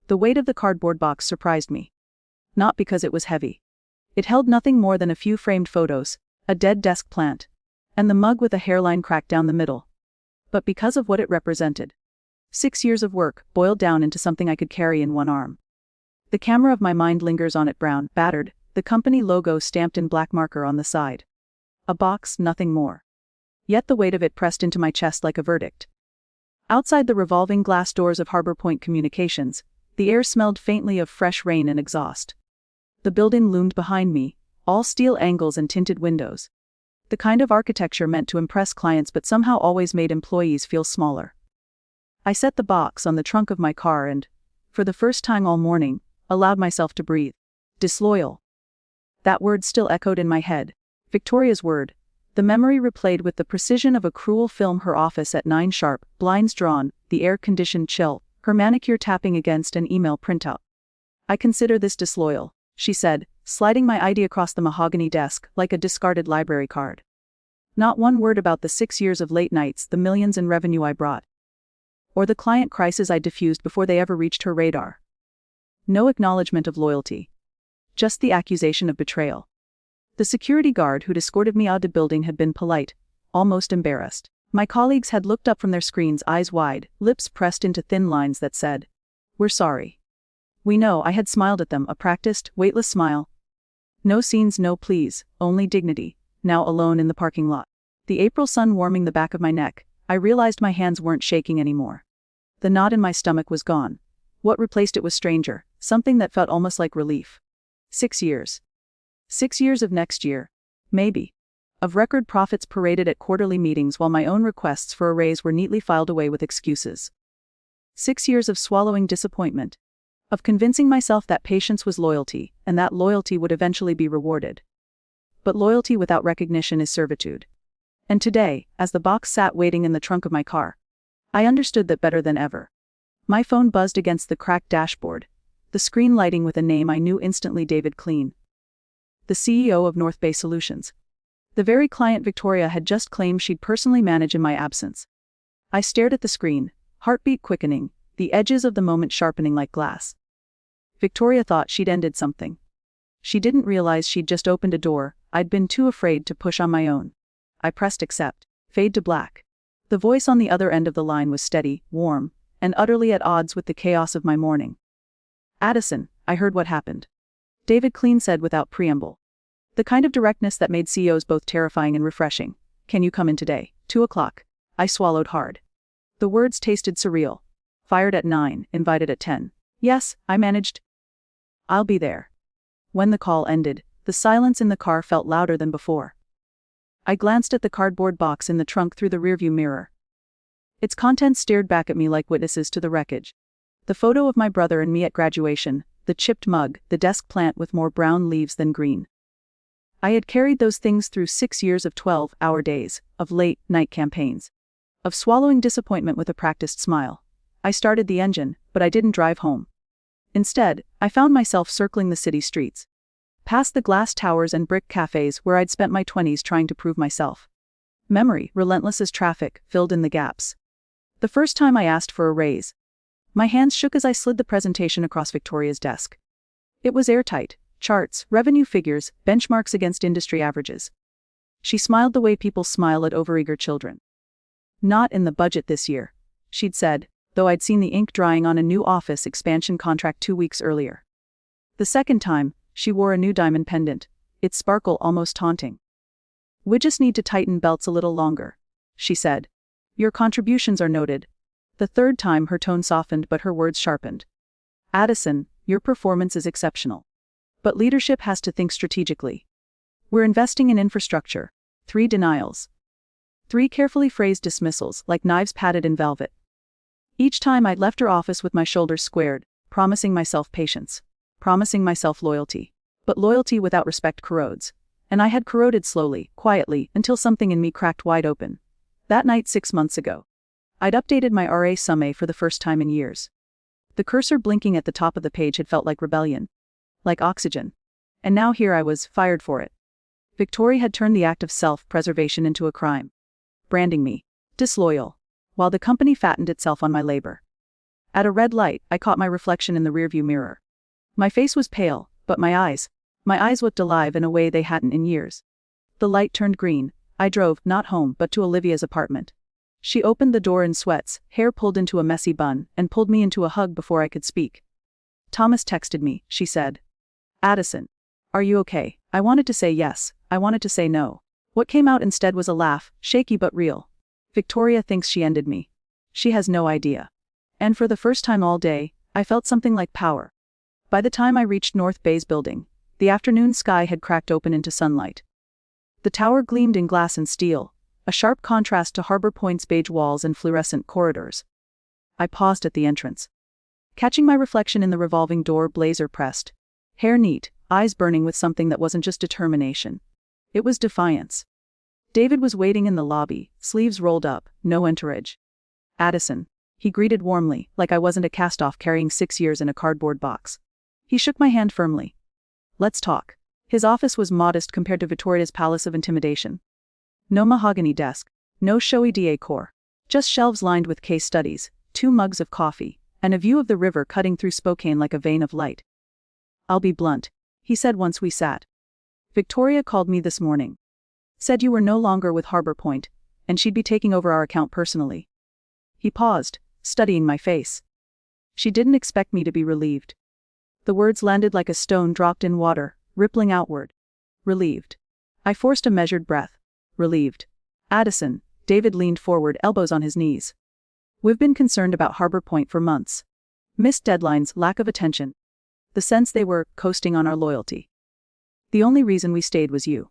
The weight of the cardboard box surprised me. Not because it was heavy. It held nothing more than a few framed photos, a dead desk plant, and the mug with a hairline cracked down the middle. But because of what it represented. 6 years of work, boiled down into something I could carry in one arm. The camera of my mind lingers on it, brown, battered, the company logo stamped in black marker on the side. A box, nothing more. Yet the weight of it pressed into my chest like a verdict. Outside the revolving glass doors of Harbor Point Communications, the air smelled faintly of fresh rain and exhaust. The building loomed behind me, all steel angles and tinted windows. The kind of architecture meant to impress clients but somehow always made employees feel smaller. I set the box on the trunk of my car and, for the first time all morning, allowed myself to breathe. Disloyal. That word still echoed in my head. Victoria's word. The memory replayed with the precision of a cruel film. Her office at 9 sharp, blinds drawn, the air-conditioned chill, her manicure tapping against an email printout. I consider this disloyal, she said, sliding my ID across the mahogany desk like a discarded library card. Not one word about the 6 years of late nights, the millions in revenue I brought, or the client crisis I diffused before they ever reached her radar. No acknowledgement of loyalty. Just the accusation of betrayal. The security guard who'd escorted me out of the building had been polite, almost embarrassed. My colleagues had looked up from their screens, eyes wide, lips pressed into thin lines that said, "We're sorry." We know. I had smiled at them, a practiced, weightless smile. No scenes, no pleas, only dignity, now alone in the parking lot. The April sun warming the back of my neck, I realized my hands weren't shaking anymore. The knot in my stomach was gone. What replaced it was stranger, something that felt almost like relief. 6 years. 6 years of next year. Maybe. Of record profits paraded at quarterly meetings while my own requests for a raise were neatly filed away with excuses. 6 years of swallowing disappointment. Of convincing myself that patience was loyalty, and that loyalty would eventually be rewarded. But loyalty without recognition is servitude. And today, as the box sat waiting in the trunk of my car, I understood that better than ever. My phone buzzed against the cracked dashboard, the screen lighting with a name I knew instantly: David Clean. The CEO of North Bay Solutions. The very client Victoria had just claimed she'd personally manage in my absence. I stared at the screen, heartbeat quickening, the edges of the moment sharpening like glass. Victoria thought she'd ended something. She didn't realize she'd just opened a door I'd been too afraid to push on my own. I pressed accept. Fade to black. The voice on the other end of the line was steady, warm, and utterly at odds with the chaos of my morning. "Addison, I heard what happened," David Clean said without preamble. The kind of directness that made CEOs both terrifying and refreshing. "Can you come in today, 2 o'clock? I swallowed hard. The words tasted surreal. Fired at 9, invited at 10. Yes, I managed. I'll be there. When the call ended, the silence in the car felt louder than before. I glanced at the cardboard box in the trunk through the rearview mirror. Its contents stared back at me like witnesses to the wreckage. The photo of my brother and me at graduation, the chipped mug, the desk plant with more brown leaves than green. I had carried those things through 6 years of 12-hour days, of late-night campaigns, of swallowing disappointment with a practiced smile. I started the engine, but I didn't drive home. Instead, I found myself circling the city streets, past the glass towers and brick cafes where I'd spent my 20s trying to prove myself. Memory, relentless as traffic, filled in the gaps. The first time I asked for a raise, my hands shook as I slid the presentation across Victoria's desk. It was airtight. Charts, revenue figures, benchmarks against industry averages. She smiled the way people smile at overeager children. "Not in the budget this year," she'd said, though I'd seen the ink drying on a new office expansion contract 2 weeks earlier. The second time, she wore a new diamond pendant, its sparkle almost taunting. "We just need to tighten belts a little longer," she said. "Your contributions are noted." The third time her tone softened but her words sharpened. "Addison, your performance is exceptional. But leadership has to think strategically. We're investing in infrastructure." 3 denials. 3 carefully phrased dismissals, like knives padded in velvet. Each time I'd left her office with my shoulders squared, promising myself patience, promising myself loyalty. But loyalty without respect corrodes. And I had corroded slowly, quietly, until something in me cracked wide open. That night 6 months ago, I'd updated my RA summary for the first time in years. The cursor blinking at the top of the page had felt like rebellion. Like oxygen. And now here I was, fired for it. Victoria had turned the act of self-preservation into a crime. Branding me disloyal, while the company fattened itself on my labor. At a red light, I caught my reflection in the rearview mirror. My face was pale, but my eyes looked alive in a way they hadn't in years. The light turned green. I drove, not home, but to Olivia's apartment. She opened the door in sweats, hair pulled into a messy bun, and pulled me into a hug before I could speak. Thomas texted me, she said. Addison. Are you okay? I wanted to say yes. I wanted to say no. What came out instead was a laugh, shaky but real. Victoria thinks she ended me. She has no idea. And for the first time all day, I felt something like power. By the time I reached North Bay's building, the afternoon sky had cracked open into sunlight. The tower gleamed in glass and steel, a sharp contrast to Harbor Point's beige walls and fluorescent corridors. I paused at the entrance. Catching my reflection in the revolving door, blazer pressed. Hair neat, eyes burning with something that wasn't just determination. It was defiance. David was waiting in the lobby, sleeves rolled up, no entourage. Addison. He greeted warmly, like I wasn't a cast-off carrying 6 years in a cardboard box. He shook my hand firmly. Let's talk. His office was modest compared to Victoria's palace of intimidation. No mahogany desk, no showy decor, just shelves lined with case studies, 2 mugs of coffee, and a view of the river cutting through Spokane like a vein of light. I'll be blunt, he said once we sat. Victoria called me this morning. Said you were no longer with Harbor Point, and she'd be taking over our account personally. He paused, studying my face. She didn't expect me to be relieved. The words landed like a stone dropped in water, rippling outward. Relieved. I forced a measured breath. Relieved. Addison. David leaned forward, elbows on his knees. We've been concerned about Harbor Point for months. Missed deadlines, lack of attention. The sense they were coasting on our loyalty. The only reason we stayed was you.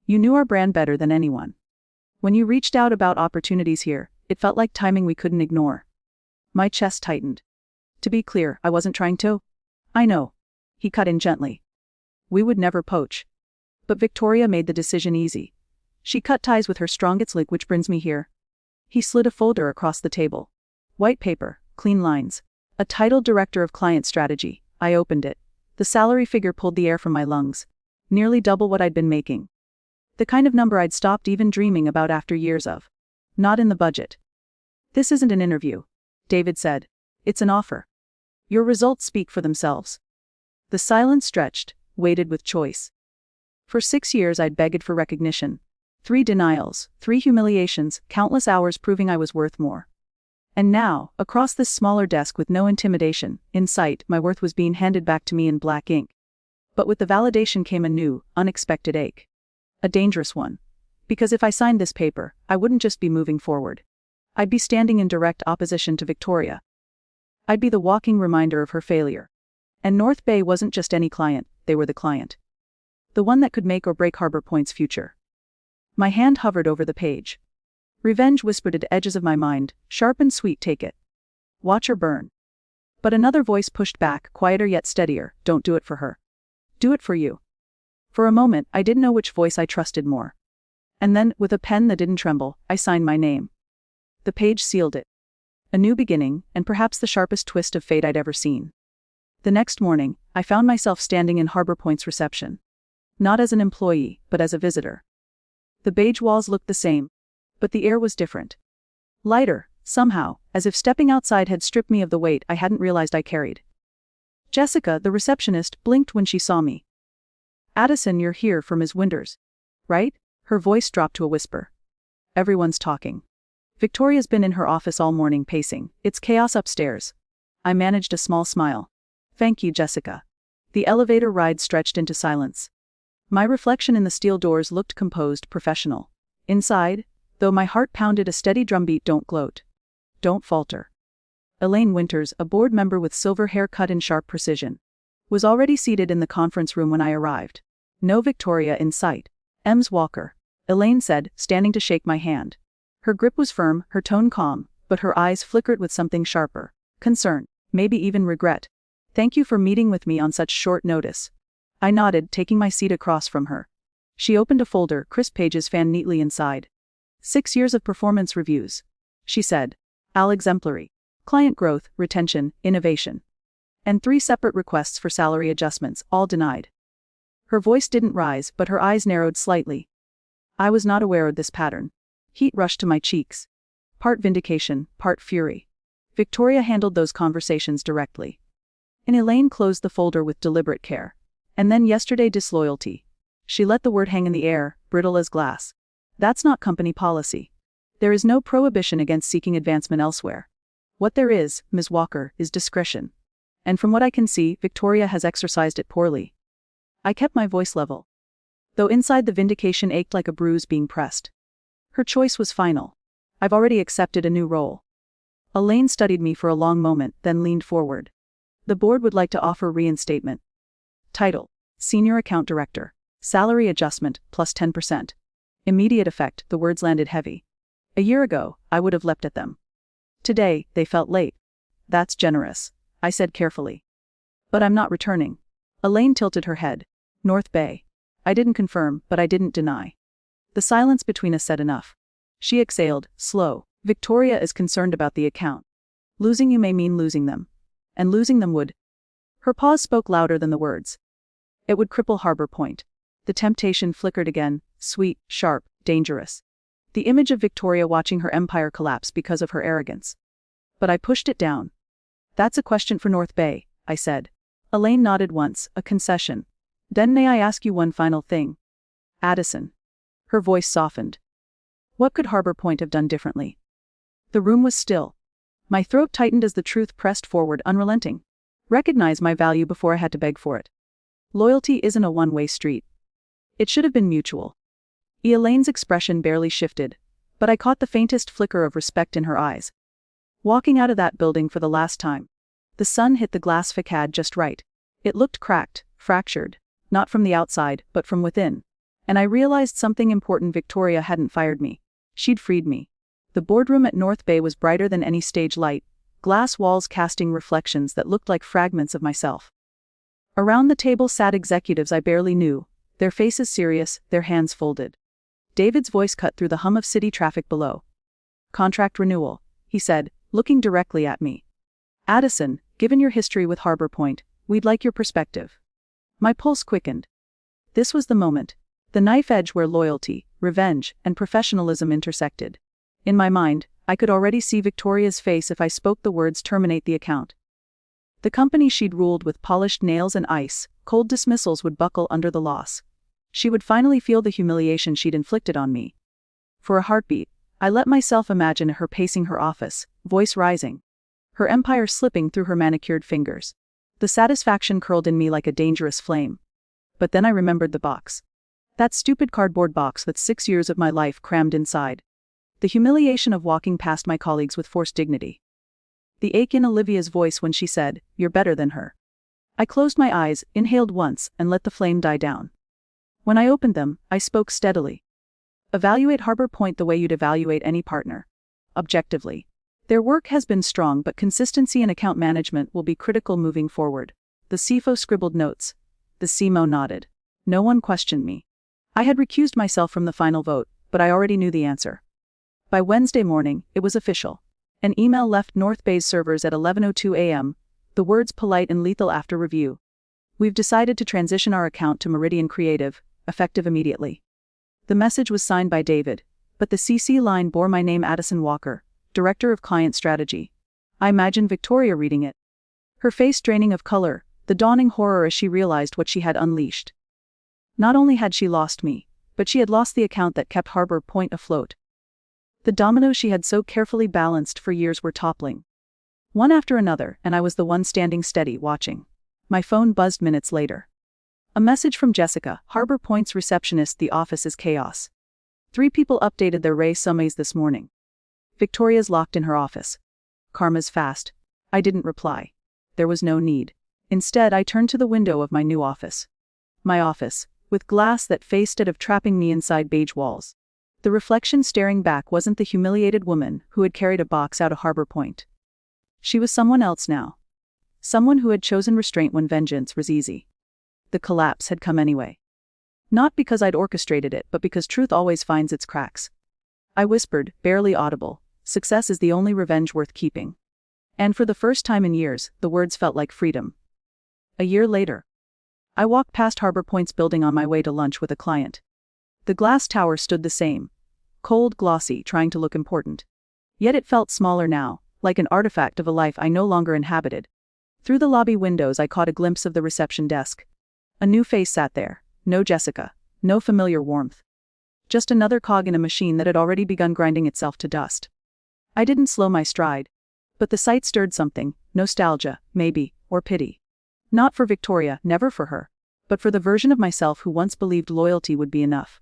You knew our brand better than anyone. When you reached out about opportunities here, it felt like timing we couldn't ignore. My chest tightened. To be clear, I wasn't trying to. I know. He cut in gently. We would never poach. But Victoria made the decision easy. She cut ties with her strongest link, which brings me here. He slid a folder across the table. White paper, clean lines. A titled Director of Client Strategy. I opened it. The salary figure pulled the air from my lungs. Nearly double what I'd been making. The kind of number I'd stopped even dreaming about after years of. Not in the budget. This isn't an interview, David said. It's an offer. Your results speak for themselves. The silence stretched, weighted with choice. For 6 years I'd begged for recognition. 3 denials, 3 humiliations, countless hours proving I was worth more. And now, across this smaller desk with no intimidation in sight, my worth was being handed back to me in black ink. But with the validation came a new, unexpected ache. A dangerous one. Because if I signed this paper, I wouldn't just be moving forward. I'd be standing in direct opposition to Victoria. I'd be the walking reminder of her failure. And North Bay wasn't just any client, they were the client. The one that could make or break Harbor Point's future. My hand hovered over the page. Revenge whispered at the edges of my mind, sharp and sweet, take it. Watch her burn. But another voice pushed back, quieter yet steadier, don't do it for her. Do it for you. For a moment, I didn't know which voice I trusted more. And then, with a pen that didn't tremble, I signed my name. The page sealed it. A new beginning, and perhaps the sharpest twist of fate I'd ever seen. The next morning, I found myself standing in Harbor Point's reception. Not as an employee, but as a visitor. The beige walls looked the same, but the air was different. Lighter, somehow, as if stepping outside had stripped me of the weight I hadn't realized I carried. Jessica, the receptionist, blinked when she saw me. Addison, you're here for Ms. Winters, right? Her voice dropped to a whisper. Everyone's talking. Victoria's been in her office all morning pacing. It's chaos upstairs. I managed a small smile. Thank you, Jessica. The elevator ride stretched into silence. My reflection in the steel doors looked composed, professional. Inside, though my heart pounded a steady drumbeat, don't gloat. Don't falter. Elaine Winters, a board member with silver hair cut in sharp precision, was already seated in the conference room when I arrived. No Victoria in sight. Ems Walker, Elaine said, standing to shake my hand. Her grip was firm, her tone calm, but her eyes flickered with something sharper. Concern, maybe even regret. Thank you for meeting with me on such short notice. I nodded, taking my seat across from her. She opened a folder, crisp pages fanned neatly inside. 6 years of performance reviews, she said. All exemplary. Client growth, retention, innovation. And 3 separate requests for salary adjustments, all denied. Her voice didn't rise, but her eyes narrowed slightly. I was not aware of this pattern. Heat rushed to my cheeks. Part vindication, part fury. Victoria handled those conversations directly. And Elaine closed the folder with deliberate care. And then yesterday, disloyalty. She let the word hang in the air, brittle as glass. That's not company policy. There is no prohibition against seeking advancement elsewhere. What there is, Ms. Walker, is discretion. And from what I can see, Victoria has exercised it poorly. I kept my voice level, though inside the vindication ached like a bruise being pressed. Her choice was final. I've already accepted a new role. Elaine studied me for a long moment, then leaned forward. The board would like to offer reinstatement. Title: Senior Account Director. Salary adjustment, plus 10%. Immediate effect. The words landed heavy. A year ago, I would have leapt at them. Today, they felt late. That's generous, I said carefully. But I'm not returning. Elaine tilted her head. North Bay. I didn't confirm, but I didn't deny. The silence between us said enough. She exhaled, slow. Victoria is concerned about the account. Losing you may mean losing them. And losing them would. Her pause spoke louder than the words. It would cripple Harbor Point. The temptation flickered again, sweet, sharp, dangerous. The image of Victoria watching her empire collapse because of her arrogance. But I pushed it down. That's a question for North Bay, I said. Elaine nodded once, a concession. Then may I ask you one final thing? Addison. Her voice softened. What could Harbor Point have done differently? The room was still. My throat tightened as the truth pressed forward, unrelenting. Recognize my value before I had to beg for it. Loyalty isn't a one-way street. It should have been mutual. Elaine's expression barely shifted, but I caught the faintest flicker of respect in her eyes. Walking out of that building for the last time. The sun hit the glass facade just right. It looked cracked, fractured, not from the outside, but from within. And I realized something important. Victoria hadn't fired me. She'd freed me. The boardroom at North Bay was brighter than any stage light, glass walls casting reflections that looked like fragments of myself. Around the table sat executives I barely knew, their faces serious, their hands folded. David's voice cut through the hum of city traffic below. Contract renewal, he said, looking directly at me. Addison, given your history with Harbor Point, we'd like your perspective. My pulse quickened. This was the moment. The knife edge where loyalty, revenge, and professionalism intersected. In my mind, I could already see Victoria's face if I spoke the words terminate the account. The company she'd ruled with polished nails and ice, cold dismissals would buckle under the loss. She would finally feel the humiliation she'd inflicted on me. For a heartbeat, I let myself imagine her pacing her office, voice rising. Her empire slipping through her manicured fingers. The satisfaction curled in me like a dangerous flame. But then I remembered the box. That stupid cardboard box with 6 years of my life crammed inside. The humiliation of walking past my colleagues with forced dignity. The ache in Olivia's voice when she said, "You're better than her." I closed my eyes, inhaled once, and let the flame die down. When I opened them, I spoke steadily. Evaluate Harbor Point the way you'd evaluate any partner. Objectively. Their work has been strong, but consistency in account management will be critical moving forward. The CFO scribbled notes. The CMO nodded. No one questioned me. I had recused myself from the final vote, but I already knew the answer. By Wednesday morning, it was official. An email left North Bay's servers at 11:02 a.m., the words polite and lethal after review. We've decided to transition our account to Meridian Creative, effective immediately. The message was signed by David, but the CC line bore my name, Addison Walker, Director of Client Strategy. I imagined Victoria reading it. Her face draining of color, the dawning horror as she realized what she had unleashed. Not only had she lost me, but she had lost the account that kept Harbor Point afloat. The dominoes she had so carefully balanced for years were toppling. One after another, and I was the one standing steady, watching. My phone buzzed minutes later. A message from Jessica, Harbor Point's receptionist. The office is chaos. 3 people updated their resumes this morning. Victoria's locked in her office. Karma's fast. I didn't reply. There was no need. Instead, I turned to the window of my new office. My office, with glass that faced it of trapping me inside beige walls. The reflection staring back wasn't the humiliated woman who had carried a box out of Harbor Point. She was someone else now. Someone who had chosen restraint when vengeance was easy. The collapse had come anyway. Not because I'd orchestrated it, but because truth always finds its cracks. I whispered, barely audible, "Success is the only revenge worth keeping." And for the first time in years, the words felt like freedom. A year later, I walked past Harbor Point's building on my way to lunch with a client. The glass tower stood the same, cold, glossy, trying to look important. Yet it felt smaller now, like an artifact of a life I no longer inhabited. Through the lobby windows I caught a glimpse of the reception desk. A new face sat there, no Jessica, no familiar warmth. Just another cog in a machine that had already begun grinding itself to dust. I didn't slow my stride. But the sight stirred something, nostalgia, maybe, or pity. Not for Victoria, never for her, but for the version of myself who once believed loyalty would be enough.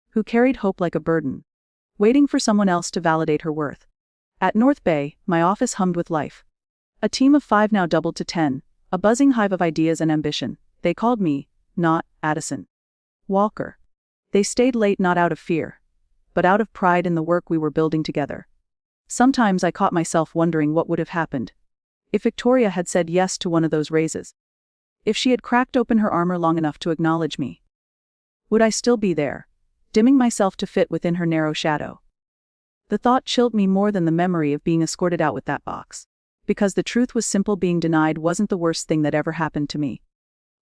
Who carried hope like a burden, waiting for someone else to validate her worth. At North Bay, my office hummed with life. A team of 5 now doubled to 10, a buzzing hive of ideas and ambition. They called me, not Addison. Walker. They stayed late not out of fear, but out of pride in the work we were building together. Sometimes I caught myself wondering what would have happened if Victoria had said yes to one of those raises. If she had cracked open her armor long enough to acknowledge me. Would I still be there, dimming myself to fit within her narrow shadow? The thought chilled me more than the memory of being escorted out with that box. Because the truth was simple, being denied wasn't the worst thing that ever happened to me.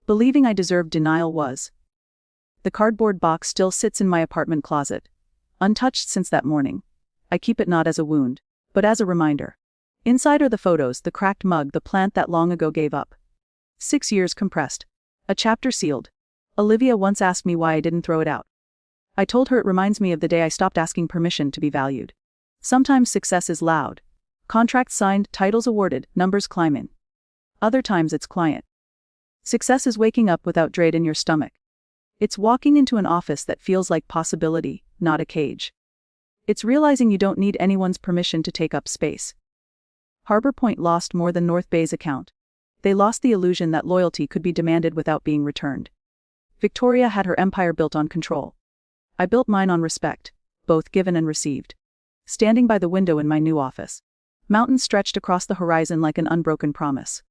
Believing I deserved denial was. The cardboard box still sits in my apartment closet, untouched since that morning. I keep it not as a wound, but as a reminder. Inside are the photos, the cracked mug, the plant that long ago gave up. 6 years compressed. A chapter sealed. Olivia once asked me why I didn't throw it out. I told her it reminds me of the day I stopped asking permission to be valued. Sometimes success is loud. Contracts signed, titles awarded, numbers climbing. Other times it's quiet. Success is waking up without dread in your stomach. It's walking into an office that feels like possibility, not a cage. It's realizing you don't need anyone's permission to take up space. Harbor Point lost more than North Bay's account. They lost the illusion that loyalty could be demanded without being returned. Victoria had her empire built on control. I built mine on respect, both given and received. Standing by the window in my new office, mountains stretched across the horizon like an unbroken promise.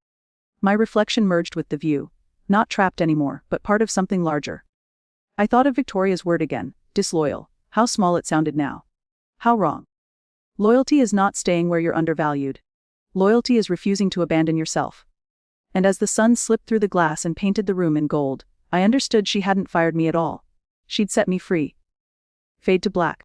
My reflection merged with the view, not trapped anymore, but part of something larger. I thought of Victoria's word again, disloyal. How small it sounded now. How wrong. Loyalty is not staying where you're undervalued. Loyalty is refusing to abandon yourself. And as the sun slipped through the glass and painted the room in gold, I understood she hadn't fired me at all. She'd set me free. Fade to black.